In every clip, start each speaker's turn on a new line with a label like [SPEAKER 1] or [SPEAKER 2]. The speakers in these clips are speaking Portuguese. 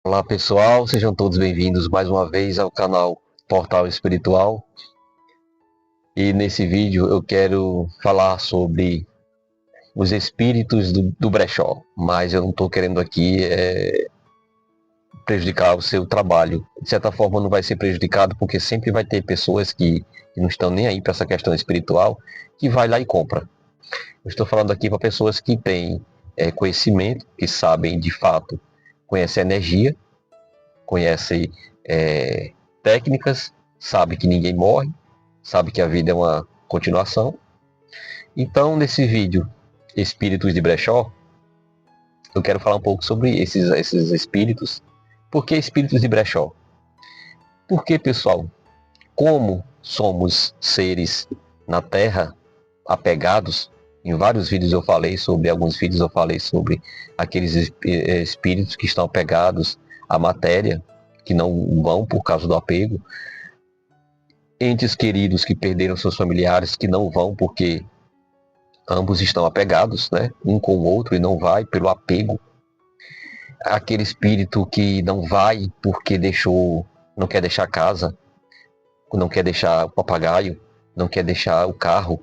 [SPEAKER 1] Olá pessoal, sejam todos bem-vindos mais uma vez ao canal Portal Espiritual. E nesse vídeo eu quero falar sobre os espíritos do brechó, mas eu não estou querendo aqui prejudicar o seu trabalho. De certa forma não vai ser prejudicado porque sempre vai ter pessoas que não estão nem aí para essa questão espiritual que vai lá e compra. Eu estou falando aqui para pessoas que têm conhecimento, que sabem de fato, conhecem energia, conhece técnicas, sabe que ninguém morre, sabe que a vida é uma continuação. Então, nesse vídeo Espíritos de Brechó, eu quero falar um pouco sobre esses espíritos. Por que espíritos de brechó? Porque, pessoal, como somos seres na Terra apegados, em vários vídeos eu falei sobre, alguns vídeos eu falei sobre aqueles espíritos que estão apegados à matéria, que não vão por causa do apego, entes queridos que perderam seus familiares que não vão porque ambos estão apegados, né, um com o outro e não vai pelo apego, aquele espírito que não vai porque não quer deixar a casa, não quer deixar o papagaio, não quer deixar o carro.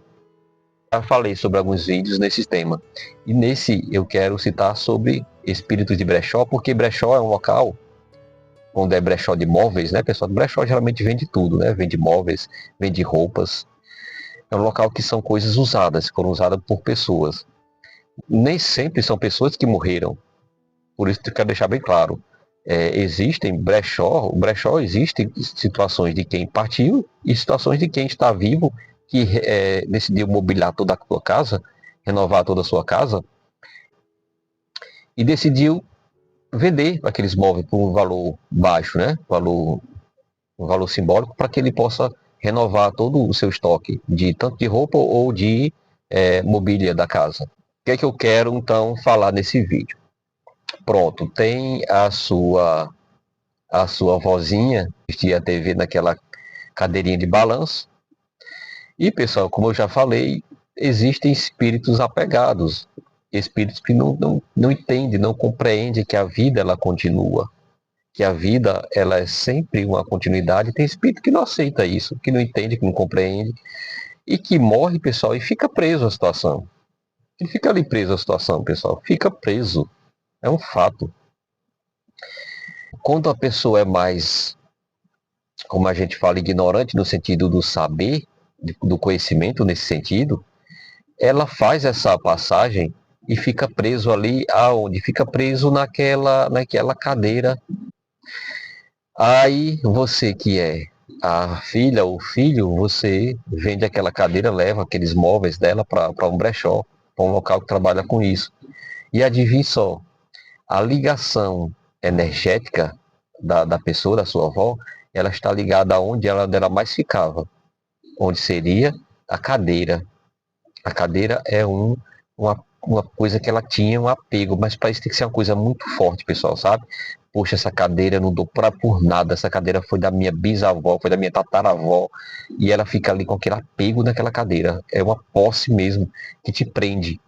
[SPEAKER 1] Já falei sobre alguns vídeos nesse tema e nesse eu quero citar sobre espíritos de brechó, porque brechó é um local quando é brechó de móveis, né, pessoal? Brechó geralmente vende tudo, né? Vende móveis, vende roupas. É um local que são coisas usadas, foram usadas por pessoas. Nem sempre são pessoas que morreram. Por isso eu quero deixar bem claro. Existem brechó, o brechó existe situações de quem partiu e situações de quem está vivo que decidiu mobiliar toda a sua casa, renovar toda a sua casa e decidiu vender aqueles móveis por um valor baixo, né? Um valor simbólico para que ele possa renovar todo o seu estoque de tanto de roupa ou de mobília da casa. O que é que eu quero então falar nesse vídeo? Pronto, tem a sua vozinha assistir a TV naquela cadeirinha de balanço. E pessoal, como eu já falei, existem espíritos apegados, espíritos que não entendem, não compreendem que a vida ela continua, que a vida ela é sempre uma continuidade. Tem espírito que não aceita isso, que não entende, que não compreende e que morre, pessoal, e fica preso à situação. Ele fica ali preso à situação, pessoal, fica preso. É um fato. Quando a pessoa é mais, como a gente fala, ignorante no sentido do saber, do conhecimento nesse sentido, ela faz essa passagem e fica preso ali aonde? Fica preso naquela cadeira. Aí você que é a filha ou filho, você vende aquela cadeira, leva aqueles móveis dela para um brechó, para um local que trabalha com isso. E adivinhe só, a ligação energética da pessoa, da sua avó, ela está ligada aonde ela mais ficava, onde seria a cadeira. A cadeira é uma coisa que ela tinha um apego, mas para isso tem que ser uma coisa muito forte, pessoal, sabe? Poxa, essa cadeira eu não dou por nada, essa cadeira foi da minha bisavó, foi da minha tataravó, e ela fica ali com aquele apego naquela cadeira. É uma posse mesmo que te prende,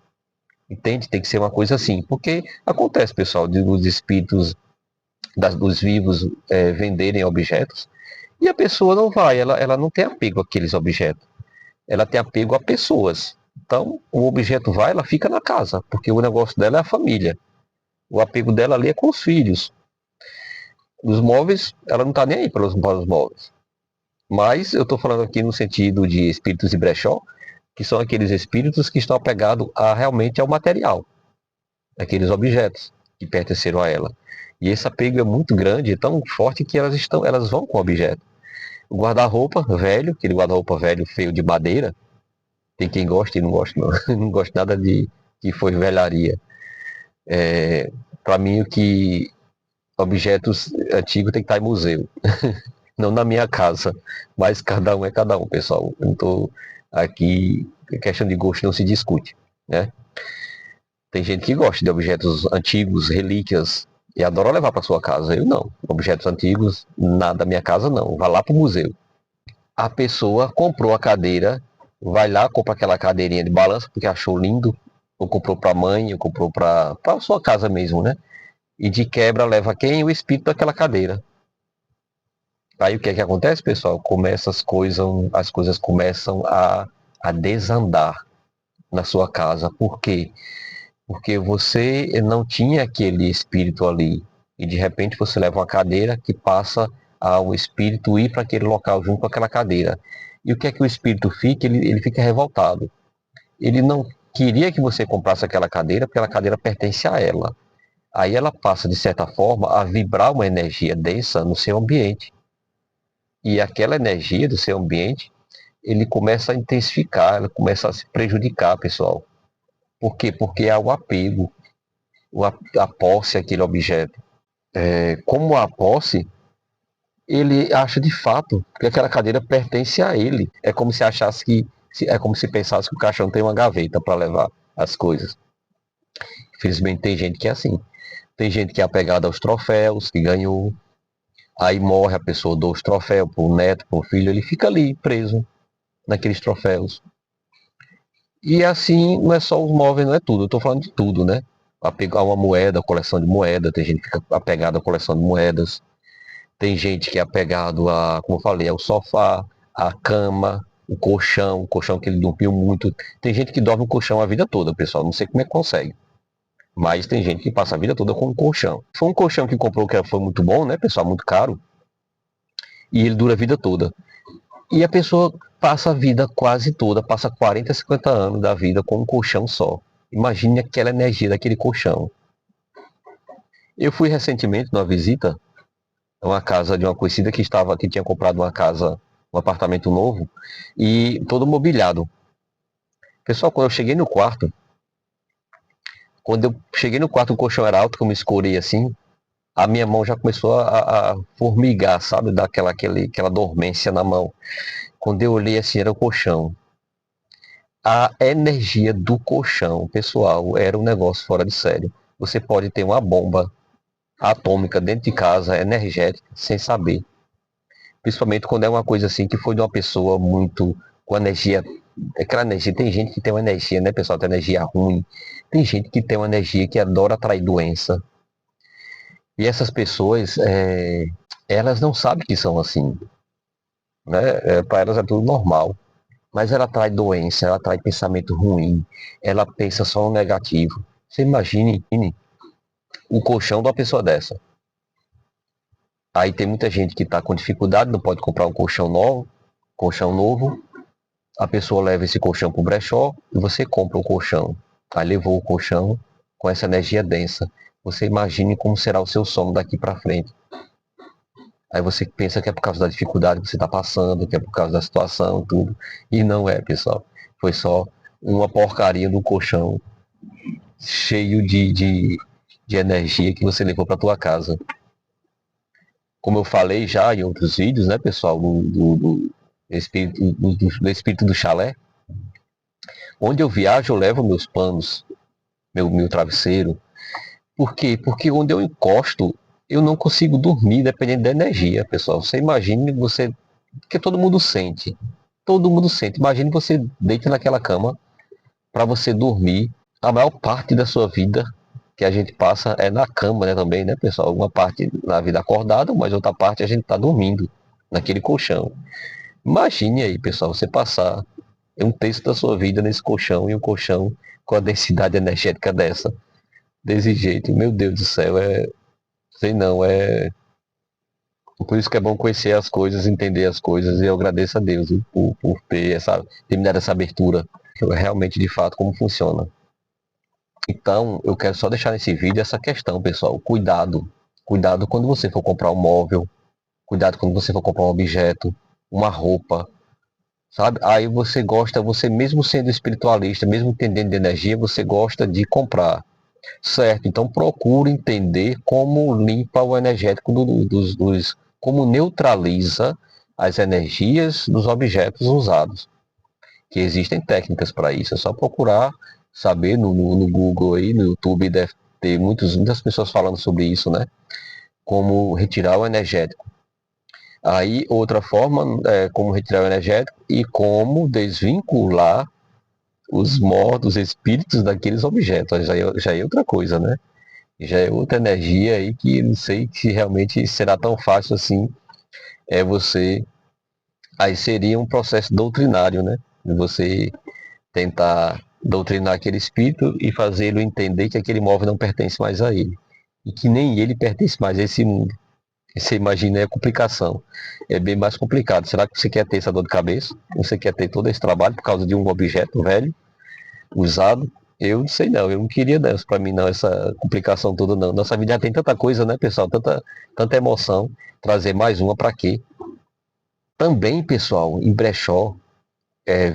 [SPEAKER 1] entende? Tem que ser uma coisa assim, porque acontece, pessoal, dos espíritos dos vivos venderem objetos, e a pessoa não vai, ela não tem apego àqueles objetos, ela tem apego a pessoas. Então, o objeto vai, ela fica na casa, porque o negócio dela é a família. O apego dela ali é com os filhos. Os móveis, ela não está nem aí para os móveis. Mas eu estou falando aqui no sentido de espíritos de brechó, que são aqueles espíritos que estão apegados realmente ao material, aqueles objetos que pertenceram a ela. E esse apego é muito grande, é tão forte que elas vão com o objeto. O guarda-roupa velho, aquele guarda-roupa velho feio de madeira, tem quem gosta e não gosta, não. Não gosto nada de que foi velharia. Para mim, o que objetos antigos tem que estar em museu, não na minha casa, mas cada um é cada um, pessoal. Eu não estou aqui, questão de gosto não se discute, né? Tem gente que gosta de objetos antigos, relíquias, e adora levar para sua casa. Eu não. Objetos antigos, nada da minha casa não. Vá lá para o museu. A pessoa comprou a cadeira, vai lá, compra aquela cadeirinha de balanço, porque achou lindo, ou comprou para a mãe, ou comprou para a sua casa mesmo, né? E de quebra leva quem? O espírito daquela cadeira. Aí o que é que acontece, pessoal? As coisas começam a desandar na sua casa. Por quê? Porque você não tinha aquele espírito ali. E de repente você leva uma cadeira que passa ao espírito ir para aquele local junto com aquela cadeira. E o que é que o espírito fica? Ele fica revoltado. Ele não queria que você comprasse aquela cadeira, porque aquela cadeira pertence a ela. Aí ela passa, de certa forma, a vibrar uma energia densa no seu ambiente. E aquela energia do seu ambiente, ele começa a intensificar, ela começa a se prejudicar, pessoal. Por quê? Porque há o apego, a posse àquele objeto. Como a posse, ele acha de fato que aquela cadeira pertence a ele. É como se achasse é como se pensasse que o caixão tem uma gaveta para levar as coisas. Infelizmente tem gente que é assim. Tem gente que é apegada aos troféus que ganhou. Aí morre a pessoa, dou os troféus pro neto, pro filho, ele fica ali preso naqueles troféus. E assim, não é só os móveis, não é tudo. Eu estou falando de tudo, né? Apegar uma moeda, coleção de moeda, tem gente que fica apegado à coleção de moedas. Tem gente que é apegado a, como eu falei, ao sofá, à cama, o colchão que ele dormiu muito. Tem gente que dorme o colchão a vida toda, pessoal. Não sei como é que consegue. Mas tem gente que passa a vida toda com um colchão. Foi um colchão que comprou que foi muito bom, né, pessoal? Muito caro. E ele dura a vida toda. E a pessoa passa a vida quase toda, passa 40, 50 anos da vida com um colchão só. Imagine aquela energia daquele colchão. Eu fui recentemente numa visita a uma casa de uma conhecida que tinha comprado uma casa, um apartamento novo e todo mobiliado. Pessoal, quando eu cheguei no quarto, o colchão era alto, que eu me escorei assim, a minha mão já começou a formigar, sabe? Dar aquela dormência na mão. Quando eu olhei assim, era o colchão. A energia do colchão, pessoal, era um negócio fora de sério. Você pode ter uma bomba atômica dentro de casa, energética, sem saber. Principalmente quando é uma coisa assim que foi de uma pessoa muito com energia. Aquela energia, tem gente que tem uma energia, né, pessoal? Tem energia ruim. Tem gente que tem uma energia que adora atrair doença. E essas pessoas, elas não sabem que são assim. Né? Para elas é tudo normal. Mas ela atrai doença, ela atrai pensamento ruim, ela pensa só no negativo. Você imagine o colchão de uma pessoa dessa. Aí tem muita gente que está com dificuldade, não pode comprar um colchão novo. A pessoa leva esse colchão para o brechó e você compra o colchão. Aí levou o colchão com essa energia densa. Você imagine como será o seu sono daqui para frente. Aí você pensa que é por causa da dificuldade que você está passando, que é por causa da situação, tudo. E não é, pessoal. Foi só uma porcaria do colchão cheio de energia que você levou para tua casa. Como eu falei já em outros vídeos, né, pessoal, do espírito do chalé. Onde eu viajo, eu levo meus panos, meu travesseiro. Por quê? Porque onde eu encosto, eu não consigo dormir dependendo da energia, pessoal. Você imagine você. Porque todo mundo sente. Todo mundo sente. Imagine você deita naquela cama para você dormir. A maior parte da sua vida que a gente passa é na cama, né, também, né, pessoal? Uma parte na vida acordada, mas outra parte a gente tá dormindo naquele colchão. Imagine aí, pessoal, você passar um terço da sua vida nesse colchão e um colchão com a densidade energética desse jeito. Meu Deus do céu, sei não, por isso que é bom conhecer as coisas, entender as coisas, e eu agradeço a Deus, viu, por ter me dado essa abertura, que é realmente de fato como funciona. Então, eu quero só deixar nesse vídeo essa questão, pessoal. Cuidado. Cuidado quando você for comprar um móvel. Cuidado quando você for comprar um objeto, uma roupa, sabe? Aí você gosta, você mesmo sendo espiritualista, mesmo entendendo de energia, você gosta de comprar. Certo, então procure entender como limpa o energético como neutraliza as energias dos objetos usados. Que existem técnicas para isso, é só procurar saber no Google aí, no YouTube deve ter muitas pessoas falando sobre isso, né? Como retirar o energético. Aí outra forma é como retirar o energético e como desvincular os mortos, os espíritos daqueles objetos. Já é outra coisa, né? Já é outra energia aí que não sei se realmente será tão fácil assim. É você. Aí seria um processo doutrinário, né? De você tentar doutrinar aquele espírito e fazê-lo entender que aquele móvel não pertence mais a ele. E que nem ele pertence mais a esse mundo. Você imagina, é a complicação. É bem mais complicado. Será que você quer ter essa dor de cabeça? Você quer ter todo esse trabalho por causa de um objeto velho, usado? Eu não sei não, eu não queria dessa para mim não, essa complicação toda não. Nossa vida já tem tanta coisa, né, pessoal? Tanta emoção. Trazer mais uma para quê? Também, pessoal, em brechó,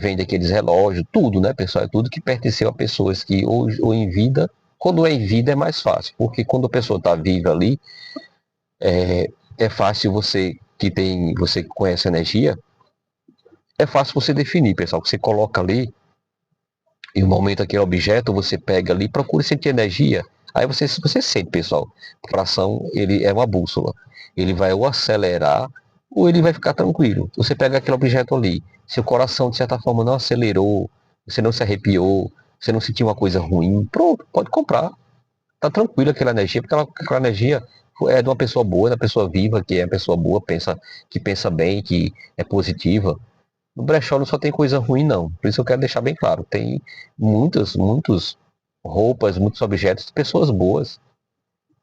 [SPEAKER 1] vende aqueles relógios, tudo, né, pessoal? É tudo que pertenceu a pessoas que ou em vida, quando é em vida é mais fácil, porque quando a pessoa está viva ali, é fácil você que conhece energia, é fácil você definir, pessoal, que você coloca ali, e no momento aquele objeto, você pega ali, procura sentir energia, aí você sente, pessoal, o coração, ele é uma bússola, ele vai ou acelerar, ou ele vai ficar tranquilo. Você pega aquele objeto ali, seu coração, de certa forma, não acelerou, você não se arrepiou, você não sentiu uma coisa ruim, pronto, pode comprar. Tá tranquilo aquela energia, porque aquela energia é de uma pessoa boa, da pessoa viva, que é uma pessoa boa, que pensa bem, que é positiva. No brechó não só tem coisa ruim, não. Por isso eu quero deixar bem claro. Tem muitas roupas, muitos objetos de pessoas boas.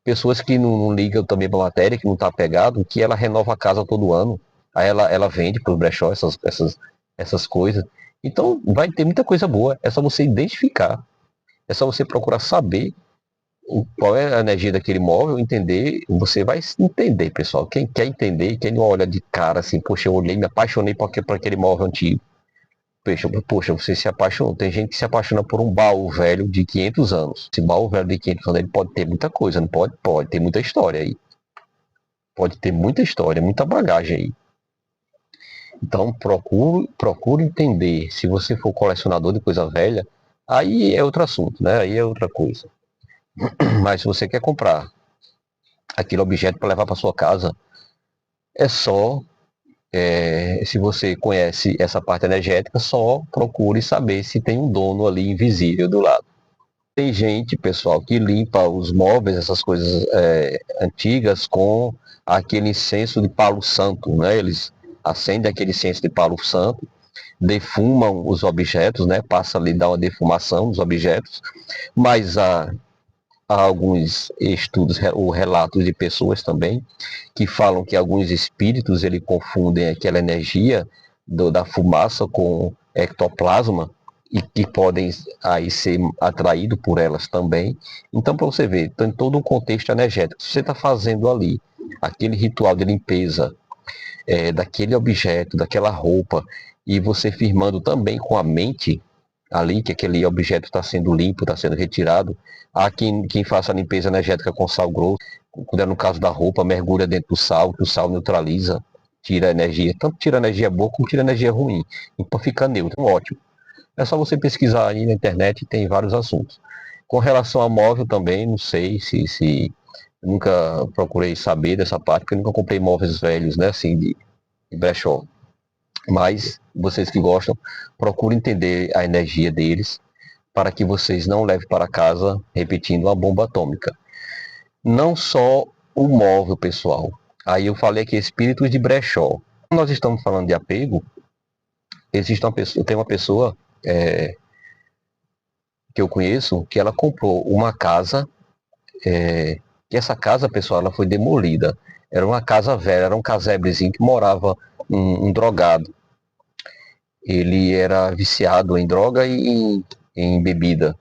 [SPEAKER 1] Pessoas que não ligam também pra matéria, que não tá apegado, que ela renova a casa todo ano. Aí ela vende pro brechó essas coisas. Então vai ter muita coisa boa. É só você identificar. É só você procurar saber qual é a energia daquele móvel, entender, você vai entender, pessoal. Quem quer entender, quem não olha de cara assim, poxa, eu olhei, me apaixonei por aquele móvel antigo. Poxa, você se apaixonou. Tem gente que se apaixona por um baú velho de 500 anos. Esse baú velho de 500 anos, ele pode ter muita coisa, não pode? Pode ter muita história aí. Pode ter muita história, muita bagagem aí. Então, procure entender. Se você for colecionador de coisa velha, aí é outro assunto, né? Aí é outra coisa. Mas se você quer comprar aquele objeto para levar para sua casa, é só, se você conhece essa parte energética, só procure saber se tem um dono ali invisível do lado. Tem gente, pessoal, que limpa os móveis, essas coisas antigas, com aquele incenso de palo santo, né? Eles acendem aquele incenso de palo santo, defumam os objetos, né? Passa ali, dá uma defumação nos objetos, mas há alguns estudos ou relatos de pessoas também que falam que alguns espíritos ele confundem aquela energia da fumaça com ectoplasma e que podem aí ser atraídos por elas também. Então, para você ver, tem todo um contexto energético. Se você está fazendo ali aquele ritual de limpeza daquele objeto, daquela roupa, e você firmando também com a mente ali que aquele objeto está sendo limpo, está sendo retirado. Há quem faça a limpeza energética com sal grosso, quando é no caso da roupa, mergulha dentro do sal, que o sal neutraliza, tira a energia, tanto tira a energia boa como tira a energia ruim. Então fica neutro, ótimo. É só você pesquisar aí na internet, tem vários assuntos. Com relação a móvel também, não sei se nunca procurei saber dessa parte, porque eu nunca comprei móveis velhos, né, assim, de brechó. Mas vocês que gostam, procurem entender a energia deles para que vocês não levem para casa repetindo uma bomba atômica. Não só o móvel, pessoal. Aí eu falei que espíritos de brechó. Quando nós estamos falando de apego, existe uma pessoa, tem uma pessoa que eu conheço que ela comprou uma casa, e essa casa, pessoal, ela foi demolida. Era uma casa velha, era um casebrezinho que morava um drogado. Ele era viciado em droga e em bebida.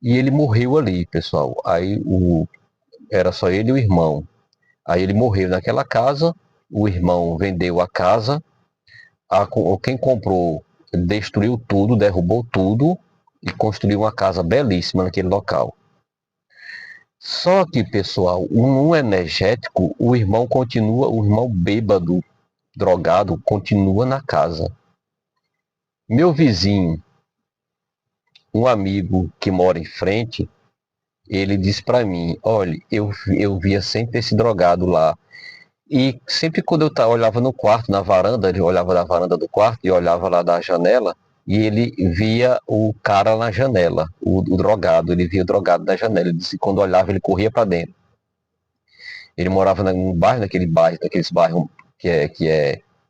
[SPEAKER 1] E ele morreu ali, pessoal. Era só ele e o irmão. Aí ele morreu naquela casa, o irmão vendeu a casa, quem comprou destruiu tudo, derrubou tudo e construiu uma casa belíssima naquele local. Só que, pessoal, um energético, o irmão bêbado, drogado, continua na casa. Meu vizinho, um amigo que mora em frente, ele disse para mim, olha, eu via sempre esse drogado lá. E sempre quando eu olhava no quarto, na varanda, ele olhava da varanda do quarto e olhava lá da janela, e ele via o cara na janela, o drogado, ele via o drogado na janela, ele disse que quando olhava ele corria para dentro. Ele morava num bairro, daqueles bairros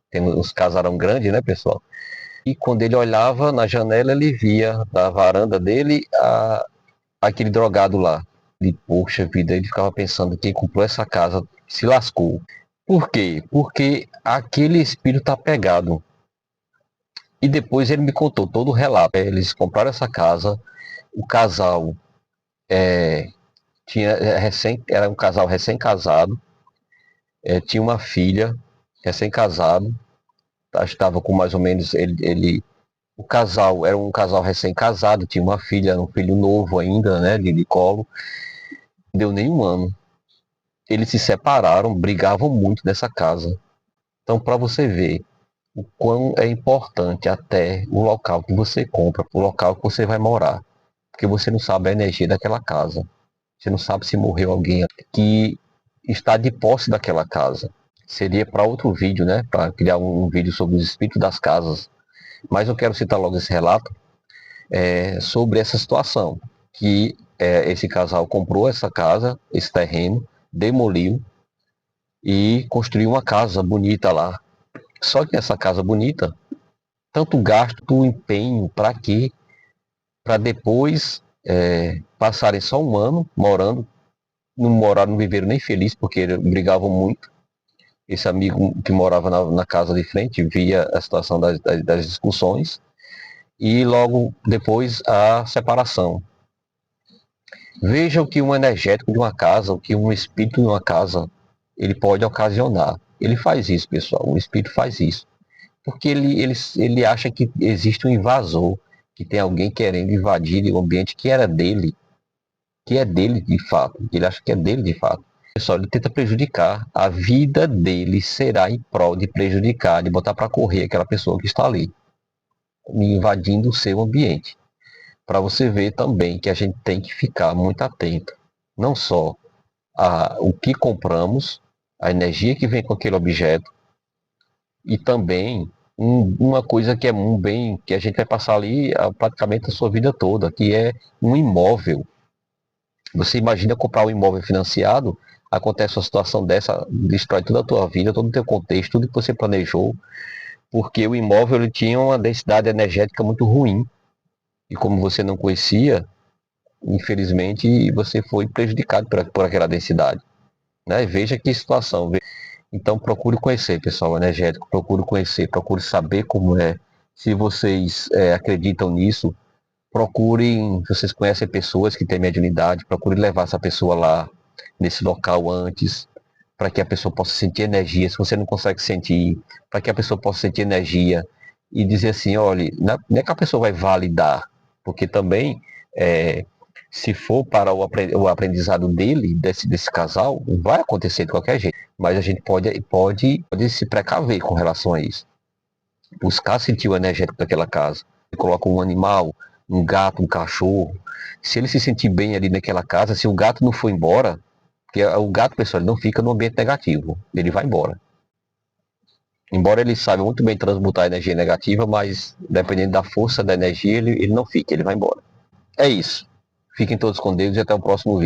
[SPEAKER 1] tem uns casarão grande, né, pessoal? E quando ele olhava na janela, ele via da varanda dele aquele drogado lá. E, poxa vida, ele ficava pensando, quem comprou essa casa se lascou. Por quê? Porque aquele espírito tá pegado. E depois ele me contou todo o relato. Eles compraram essa casa, o casal era um casal recém-casado, tinha uma filha recém-casado, estava com mais ou menos o casal era um casal recém-casado, tinha uma filha, um filho novo ainda, né, de colo, não deu nem um ano. Eles se separaram, brigavam muito nessa casa. Então, para você ver o quão é importante até o local que você compra, o local que você vai morar, porque você não sabe a energia daquela casa. Você não sabe se morreu alguém que está de posse daquela casa. Seria para outro vídeo, né? Para criar um vídeo sobre os espíritos das casas. Mas eu quero citar logo esse relato sobre essa situação. Que esse casal comprou essa casa, esse terreno, demoliu e construiu uma casa bonita lá. Só que essa casa bonita, tanto gasto, empenho, para quê? Para depois passarem só um ano morando, não viveram nem feliz, porque brigavam muito. Esse amigo que morava na casa de frente via a situação das discussões e logo depois a separação. Veja o que um energético de uma casa, o que um espírito de uma casa, ele pode ocasionar. Ele faz isso, pessoal, o espírito faz isso. Porque ele acha que existe um invasor, que tem alguém querendo invadir o ambiente que era dele, que é dele de fato. Ele acha que é dele de fato. Pessoal, ele tenta prejudicar, a vida dele será em prol de prejudicar, de botar para correr aquela pessoa que está ali, invadindo o seu ambiente. Para você ver também que a gente tem que ficar muito atento, não só o que compramos, a energia que vem com aquele objeto, e também uma coisa que é um bem que a gente vai passar ali praticamente a sua vida toda, que é um imóvel. Você imagina comprar um imóvel financiado, acontece uma situação dessa, destrói toda a tua vida, todo o teu contexto, tudo que você planejou, porque o imóvel ele tinha uma densidade energética muito ruim. E como você não conhecia, infelizmente você foi prejudicado por aquela densidade. Né? Veja que situação. Então procure conhecer, pessoal, o energético, procure conhecer, procure saber como é. Se vocês acreditam nisso, procurem, se vocês conhecem pessoas que têm mediunidade, procure levar essa pessoa lá, nesse local antes, para que a pessoa possa sentir energia, se você não consegue sentir, para que a pessoa possa sentir energia e dizer assim, olha, não é que a pessoa vai validar, porque também, se for para o aprendizado dele, desse casal, vai acontecer de qualquer jeito, mas a gente pode se precaver com relação a isso, buscar sentir o energético daquela casa. Coloca um animal, um gato, um cachorro. Se ele se sentir bem ali naquela casa, se o gato não for embora, porque o gato, pessoal, ele não fica no ambiente negativo, ele vai embora. Embora ele saiba muito bem transmutar a energia negativa, mas dependendo da força da energia, ele não fica, ele vai embora. É isso. Fiquem todos com Deus e até o próximo vídeo.